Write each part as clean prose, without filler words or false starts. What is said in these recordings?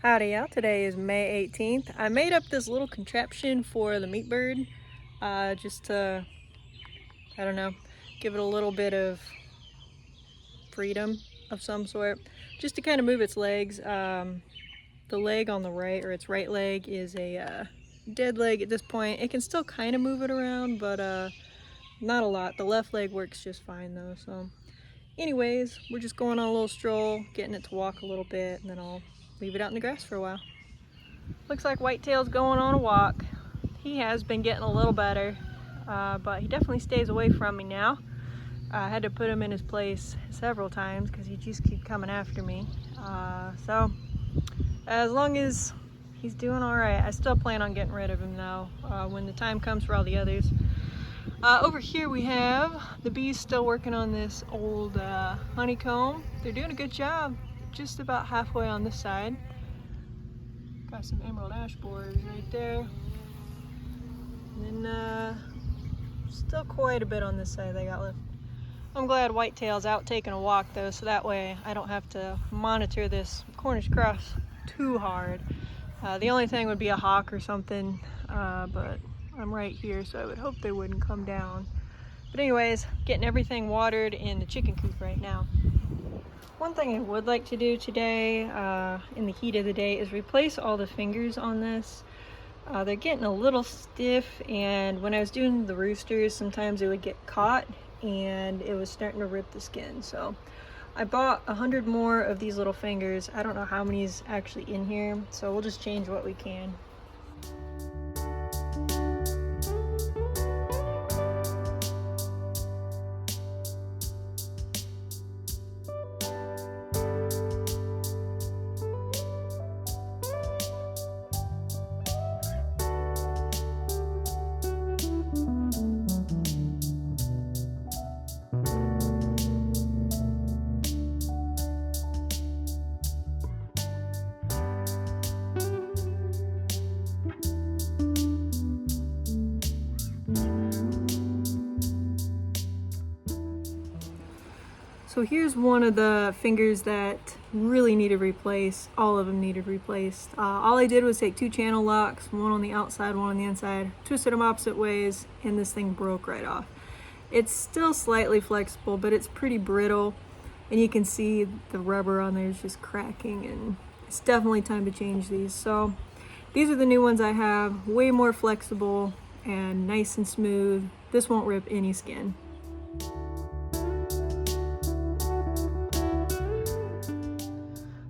Howdy y'all, today is May 18th. I made up this little contraption for the meat bird just to, I don't know, give it a little bit of freedom of some sort, just to kind of move its legs. The leg on the right, or its right leg, is a dead leg at this point. It can still kind of move it around, but not a lot. The left leg works just fine though. So anyways, we're just going on a little stroll, getting it to walk a little bit, and then I'll leave it out in the grass for a while. Looks like Whitetail's going on a walk. He has been getting a little better, but he definitely stays away from me now. I had to put him in his place several times because he just keeps coming after me. So as long as he's doing all right, I still plan on getting rid of him though when the time comes for all the others. Over here we have the bees still working on this old honeycomb. They're doing a good job, just about halfway on this side. Got some emerald ash borers right there. And then still quite a bit on this side they got left. I'm glad Whitetail's out taking a walk though, so that way I don't have to monitor this Cornish cross too hard. The only thing would be a hawk or something, but I'm right here, so I would hope they wouldn't come down. But anyways, getting everything watered in the chicken coop right now. One thing I would like to do today, in the heat of the day, is replace all the fingers on this. They're getting a little stiff, and when I was doing the roosters, sometimes it would get caught and it was starting to rip the skin. So I bought 100 more of these little fingers. I don't know how many is actually in here, so we'll just change what we can. So here's one of the fingers that really needed replaced. All of them needed replaced. All I did was take 2 channel locks, one on the outside, one on the inside, twisted them opposite ways, and this thing broke right off. It's still slightly flexible, but it's pretty brittle, and you can see the rubber on there is just cracking, and it's definitely time to change these. So these are the new ones I have, way more flexible and nice and smooth. This won't rip any skin.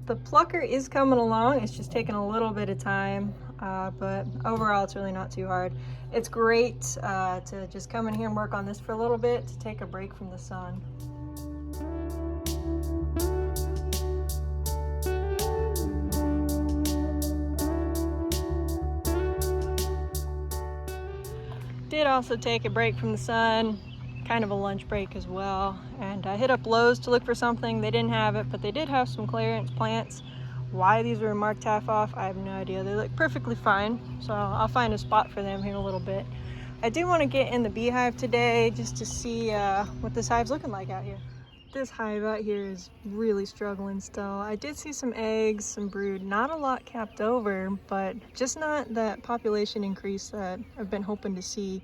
The plucker is coming along. It's just taking a little bit of time, but overall it's really not too hard. It's great to just come in here and work on this for a little bit, to take a break from the sun. Did also take a break from the sun, kind of a lunch break as well, and I hit up Lowe's to look for something. They didn't have it, but they did have some clearance plants. Why these were marked half off, I have no idea. They look perfectly fine, so I'll find a spot for them here in a little bit. I do want to get in the beehive today just to see what this hive's looking like out here. This hive out here is really struggling still. I did see some eggs, some brood, not a lot capped over, but just not that population increase that I've been hoping to see.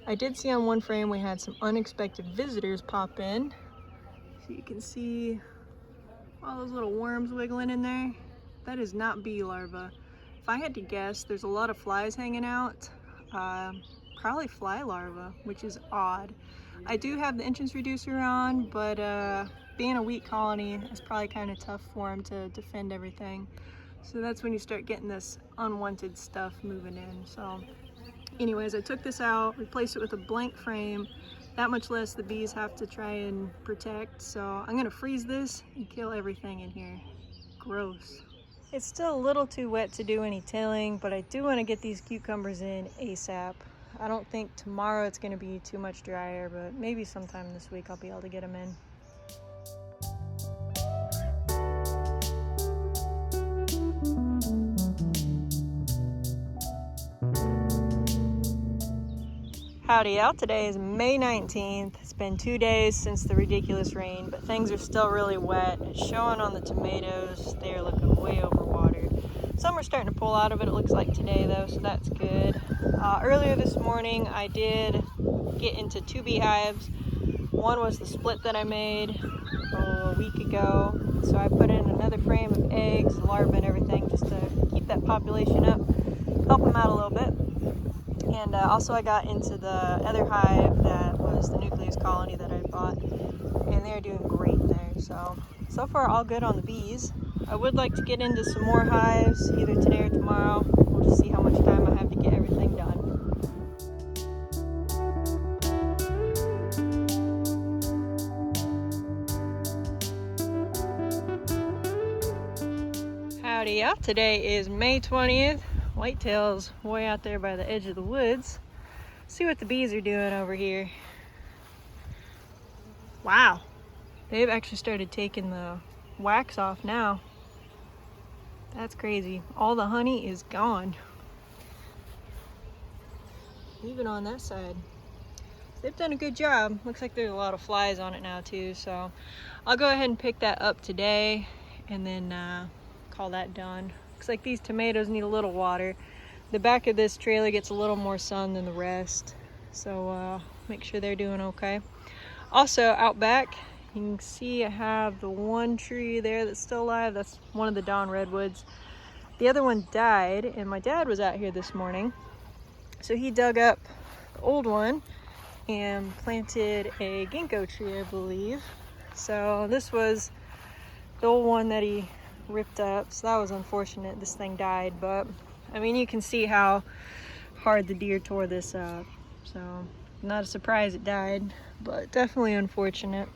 I did see on one frame we had some unexpected visitors pop in. So you can see all those little worms wiggling in there. That is not bee larvae. If I had to guess, there's a lot of flies hanging out. Probably fly larvae, which is odd. I do have the entrance reducer on, but being a wheat colony, it's probably kind of tough for them to defend everything. So that's when you start getting this unwanted stuff moving in. So anyways, I took this out, replaced it with a blank frame. That much less the bees have to try and protect. So I'm gonna freeze this and kill everything in here. Gross. It's still a little too wet to do any tilling, but I do want to get these cucumbers in ASAP. I don't think tomorrow it's gonna be too much drier, but maybe sometime this week I'll be able to get them in. Howdy out, today is May 19th. It's been 2 days since the ridiculous rain, but things are still really wet. It's showing on the tomatoes, they're looking way overwatered. Some are starting to pull out of it, it looks like today though, so that's good. Earlier this morning I did get into 2 beehives. One was the split that I made a week ago, so I put in another frame of eggs, larvae and everything just to keep that population up, help them out a little bit. And also I got into the other hive that was the nucleus colony that I bought, and they're doing great there. So far all good on the bees. I would like to get into some more hives either today or tomorrow. We'll just see how much time I have to get everything done. Howdy, yeah. Today is May 20th. Whitetail's way out there by the edge of the woods. See what the bees are doing over here. Wow, they've actually started taking the wax off now. That's crazy. All the honey is gone. Even on that side. They've done a good job. Looks like there's a lot of flies on it now too, so I'll go ahead and pick that up today and then call that done. Looks like these tomatoes need a little water. The back of this trailer gets a little more sun than the rest, so make sure they're doing okay. Also out back, you can see I have the one tree there that's still alive. That's one of the dawn redwoods. The other one died, and my dad was out here this morning, so he dug up the old one and planted a ginkgo tree, I believe. So this was the old one that he ripped up, so that was unfortunate. This thing died, but I mean, you can see how hard the deer tore this up, so not a surprise it died, but definitely unfortunate.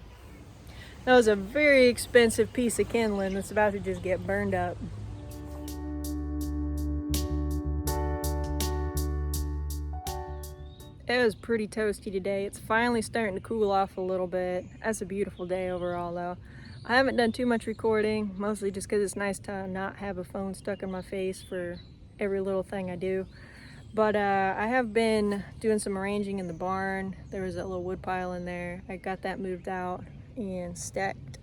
That was a very expensive piece of kindling that's about to just get burned up. It was pretty toasty today. It's finally starting to cool off a little bit. That's a beautiful day overall though. I haven't done too much recording, mostly just because it's nice to not have a phone stuck in my face for every little thing I do. But I have been doing some arranging in the barn. There was that little wood pile in there. I got that moved out and stacked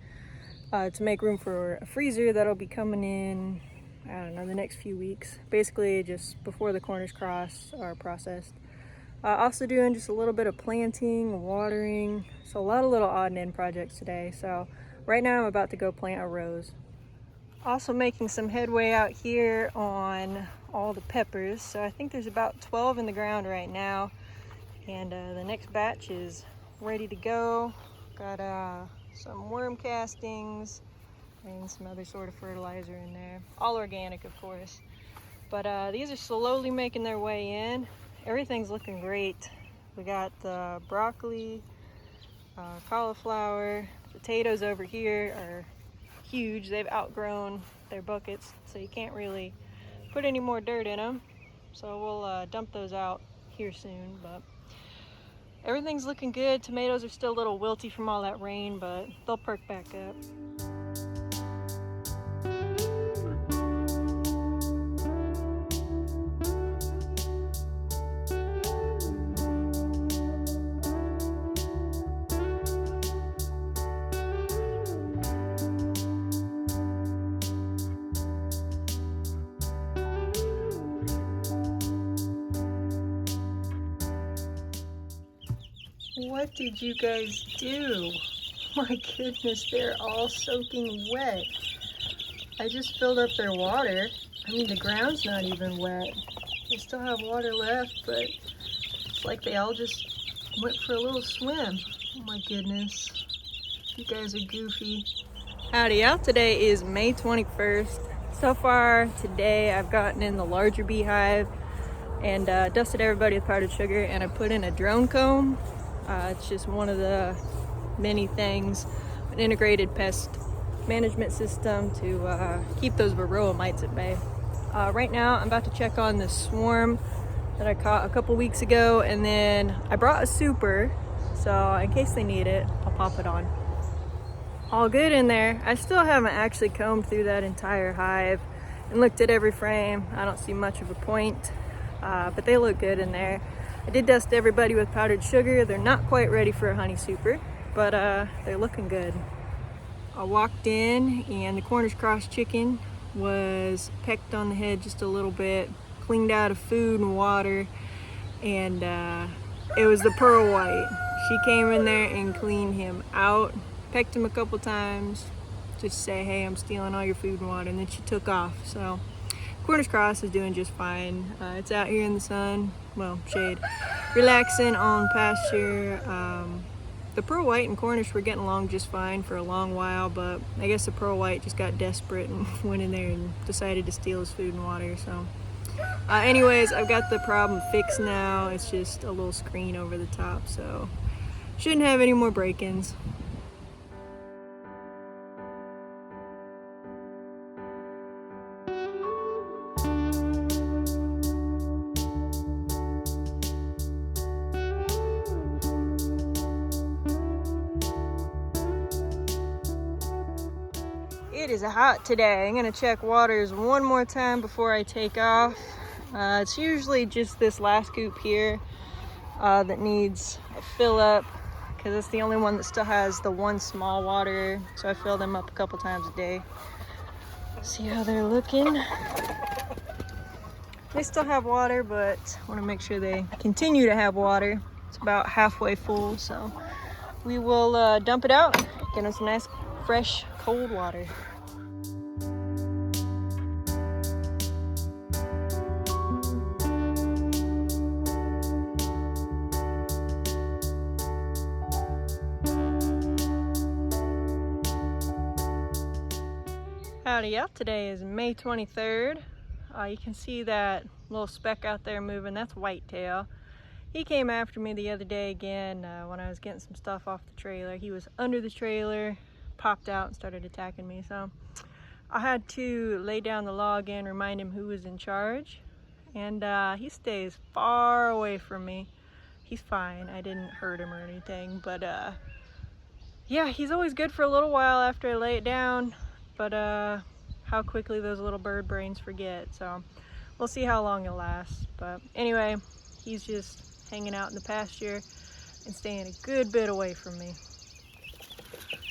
to make room for a freezer that'll be coming in, I don't know, the next few weeks. Basically just before the corners cross are processed. Also doing just a little bit of planting, watering, so a lot of little odd and end projects today. So right now I'm about to go plant a rose. Also making some headway out here on all the peppers. So I think there's about 12 in the ground right now, and the next batch is ready to go. Got some worm castings and some other sort of fertilizer in there, all organic of course. But these are slowly making their way in. Everything's looking great. We got the broccoli, cauliflower, potatoes over here are huge. They've outgrown their buckets, so you can't really put any more dirt in them. So we'll dump those out here soon, but everything's looking good. Tomatoes are still a little wilty from all that rain, but they'll perk back up. What did you guys do? My goodness, they're all soaking wet. I just filled up their water. I mean, the ground's not even wet. They still have water left, but it's like they all just went for a little swim. Oh my goodness. You guys are goofy. Howdy, y'all. Today is May 21st. So far today I've gotten in the larger beehive and dusted everybody with powdered sugar, and I put in a drone comb. It's just one of the many things, an integrated pest management system to keep those varroa mites at bay. Right now I'm about to check on this swarm that I caught a couple weeks ago, and then I brought a super, so in case they need it, I'll pop it on. All good in there. I still haven't actually combed through that entire hive and looked at every frame. I don't see much of a point, but they look good in there. I did dust everybody with powdered sugar. They're not quite ready for a honey super, but they're looking good. I walked in and the corners crossed chicken was pecked on the head just a little bit, cleaned out of food and water, and it was the pearl white. She came in there and cleaned him out, pecked him a couple times, just to say, hey, I'm stealing all your food and water, and then she took off. So Cornish cross is doing just fine. It's out here in the sun, well, shade, relaxing on pasture. The pearl white and Cornish were getting along just fine for a long while, but I guess the pearl white just got desperate and went in there and decided to steal his food and water. So anyways, I've got the problem fixed now. It's just a little screen over the top, so shouldn't have any more break-ins. It is hot today. I'm gonna check waters one more time before I take off. It's usually just this last coop here that needs a fill up, because it's the only one that still has the one small water, so I fill them up a couple times a day. See how they're looking. They still have water, but I want to make sure they continue to have water. It's about halfway full, so we will dump it out, get them some nice fresh cold water. Howdy, yeah, today is May 23rd. You can see that little speck out there moving, that's whitetail. He came after me the other day again when I was getting some stuff off the trailer. He was under the trailer, popped out and started attacking me. So I had to lay down the log and remind him who was in charge. And he stays far away from me. He's fine, I didn't hurt him or anything. But yeah, he's always good for a little while after I lay it down. But how quickly those little bird brains forget. So we'll see how long it lasts. But anyway, he's just hanging out in the pasture and staying a good bit away from me.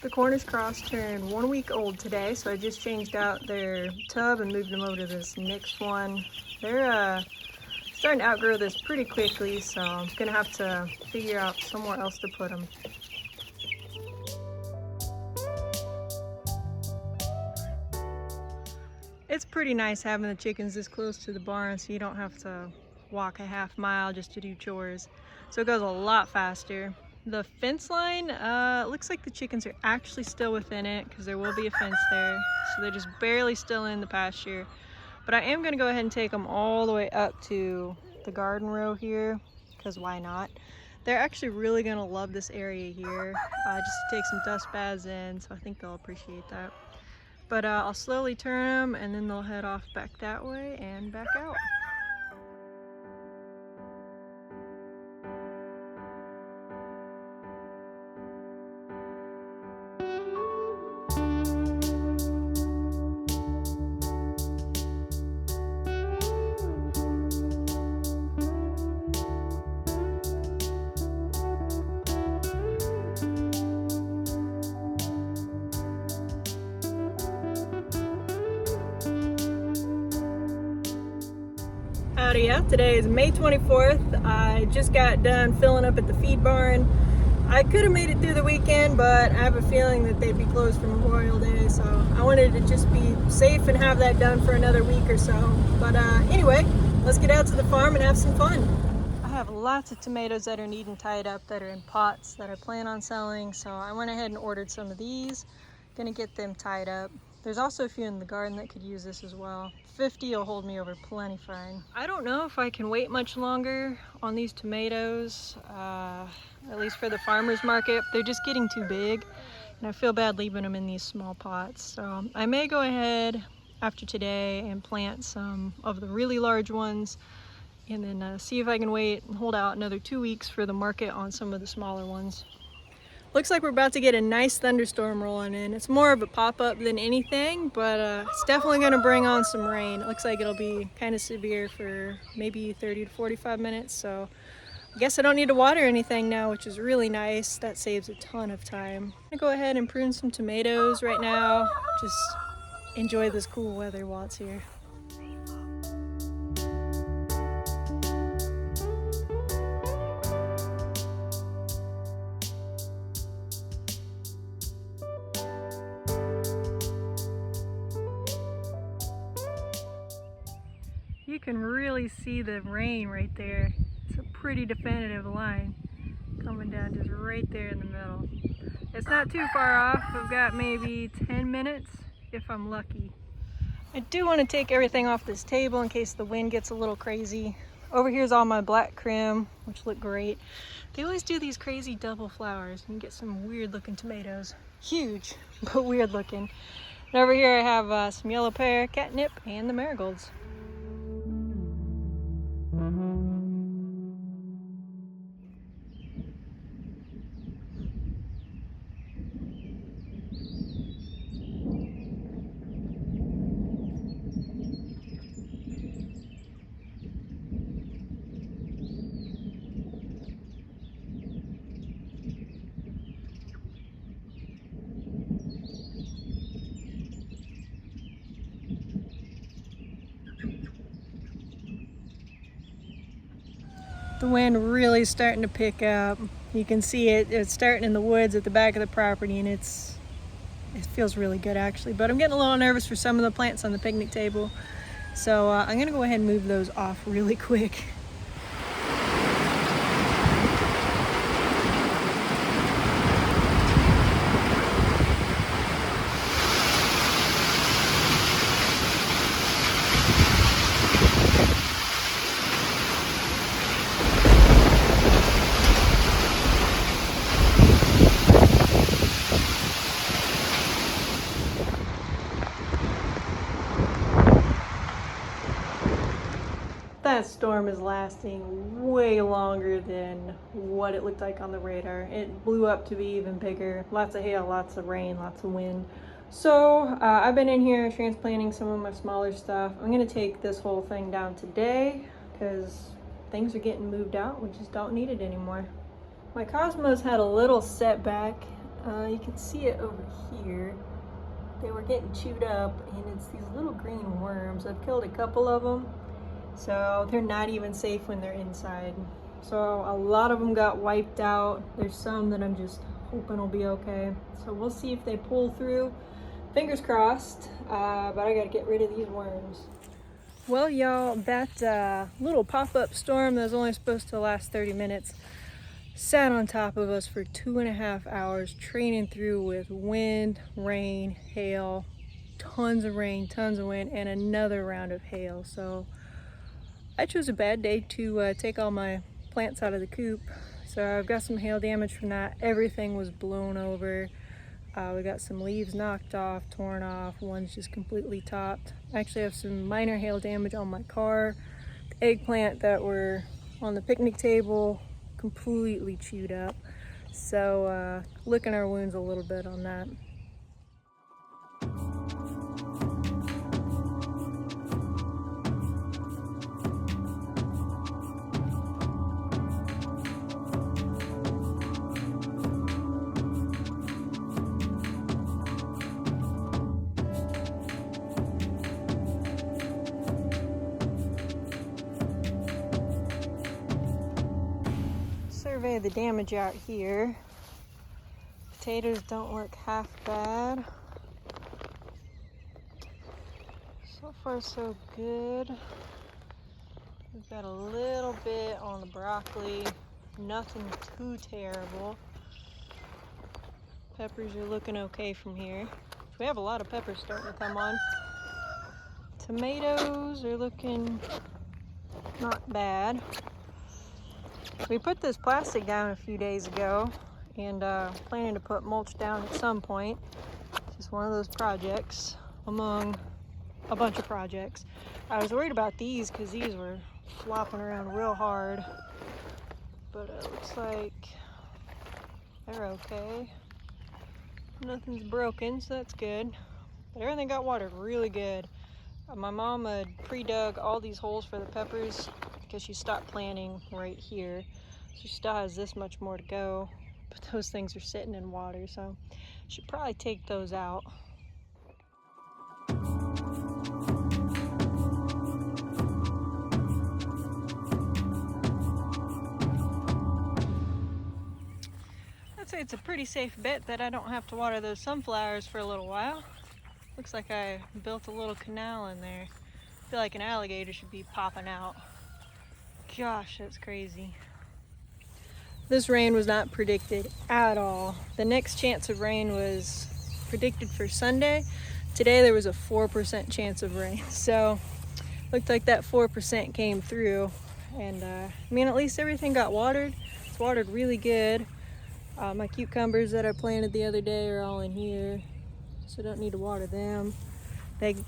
The Cornish cross turned 1 week old today, so I just changed out their tub and moved them over to this next one. They're starting to outgrow this pretty quickly, so I'm gonna have to figure out somewhere else to put them. It's pretty nice having the chickens this close to the barn, so you don't have to walk a half mile just to do chores. So it goes a lot faster. The fence line, looks like the chickens are actually still within it, because there will be a fence there. So they're just barely still in the pasture. But I am gonna go ahead and take them all the way up to the garden row here, because why not? They're actually really gonna love this area here, just to take some dust baths in, so I think they'll appreciate that. But I'll slowly turn them and then they'll head off back that way and back out. Howdy, yeah. Today is May 24th. I just got done filling up at the feed barn. I could have made it through the weekend, but I have a feeling that they'd be closed for Memorial Day, so I wanted to just be safe and have that done for another week or so. But anyway, let's get out to the farm and have some fun. I have lots of tomatoes that are needing tied up that are in pots that I plan on selling, so I went ahead and ordered some of these. Gonna get them tied up. There's also a few in the garden that could use this as well. 50 will hold me over plenty fine. I don't know if I can wait much longer on these tomatoes, at least for the farmer's market. They're just getting too big, and I feel bad leaving them in these small pots. So I may go ahead after today and plant some of the really large ones, and then see if I can wait and hold out another 2 weeks for the market on some of the smaller ones. Looks like we're about to get a nice thunderstorm rolling in. It's more of a pop-up than anything, but it's definitely gonna bring on some rain. It looks like it'll be kind of severe for maybe 30 to 45 minutes, so I guess I don't need to water anything now, which is really nice. That saves a ton of time. I'm gonna go ahead and prune some tomatoes right now. Just enjoy this cool weather while it's here. You can really see the rain right there. It's a pretty definitive line coming down just right there in the middle. It's not too far off. I've got maybe 10 minutes if I'm lucky. I do want to take everything off this table in case the wind gets a little crazy. Over here's all my black crim, which look great. They always do these crazy double flowers. You can get some weird looking tomatoes. Huge, but weird looking. And over here I have some yellow pear, catnip, and the marigolds. The wind really starting to pick up. You can see it's starting in the woods at the back of the property, and it feels really good actually. But I'm getting a little nervous for some of the plants on the picnic table. So I'm gonna go ahead and move those off really quick. That storm is lasting way longer than what it looked like on the radar. It blew up to be even bigger. Lots of hail, lots of rain, lots of wind. So I've been in here transplanting some of my smaller stuff. I'm gonna take this whole thing down today because things are getting moved out. We just don't need it anymore. My cosmos had a little setback. You can see it over here. They were getting chewed up, and it's these little green worms. I've killed a couple of them. So they're not even safe when they're inside. So a lot of them got wiped out. There's some that I'm just hoping will be okay. So we'll see if they pull through. Fingers crossed, but I gotta get rid of these worms. Well, y'all, that little pop-up storm that was only supposed to last 30 minutes sat on top of us for 2.5 hours, training through with wind, rain, hail, tons of rain, tons of wind, and another round of hail. So I chose a bad day to take all my plants out of the coop. So I've got some hail damage from that. Everything was blown over. We got some leaves knocked off, torn off. One's just completely topped. I actually have some minor hail damage on my car. The eggplant that were on the picnic table completely chewed up. So licking our wounds a little bit on that. Survey the damage out here. Potatoes don't look half bad. So far so good. We've got a little bit on the broccoli, nothing too terrible. Peppers are looking okay from here. We have a lot of peppers starting to come on. Tomatoes are looking not bad. We put this plastic down a few days ago, and planning to put mulch down at some point. It's just one of those projects among a bunch of projects. I was worried about these because these were flopping around real hard, but it looks like they're okay. Nothing's broken, so that's good. But everything got watered really good. My mom had pre-dug all these holes for the peppers because she stopped planting right here. She still has this much more to go, but those things are sitting in water, so should probably take those out. I'd say it's a pretty safe bet that I don't have to water those sunflowers for a little while. Looks like I built a little canal in there. I feel like an alligator should be popping out. Gosh, that's crazy. This rain was not predicted at all. The next chance of rain was predicted for Sunday. Today there was a 4% chance of rain. So looked like that 4% came through. And I mean, at least everything got watered. It's watered really good. My cucumbers that I planted the other day are all in here, so I don't need to water them.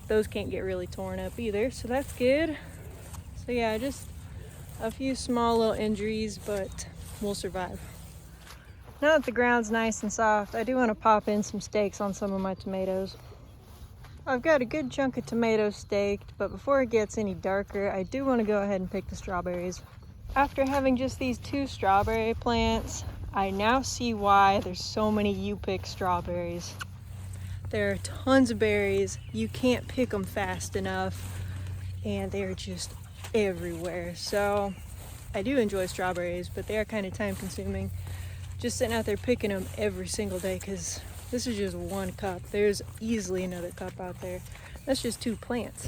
Those can't get really torn up either, so that's good. So yeah, just a few small little injuries, but we'll survive. Now that the ground's nice and soft, I do want to pop in some stakes on some of my tomatoes. I've got a good chunk of tomatoes staked, but before it gets any darker, I do want to go ahead and pick the strawberries. After having just these 2 strawberry plants, I now see why there's so many you-pick strawberries. There are tons of berries. You can't pick them fast enough, and they're just everywhere. So I do enjoy strawberries, but they are kind of time consuming. Just sitting out there picking them every single day, because this is just 1 cup. There's easily another cup out there. That's just 2 plants.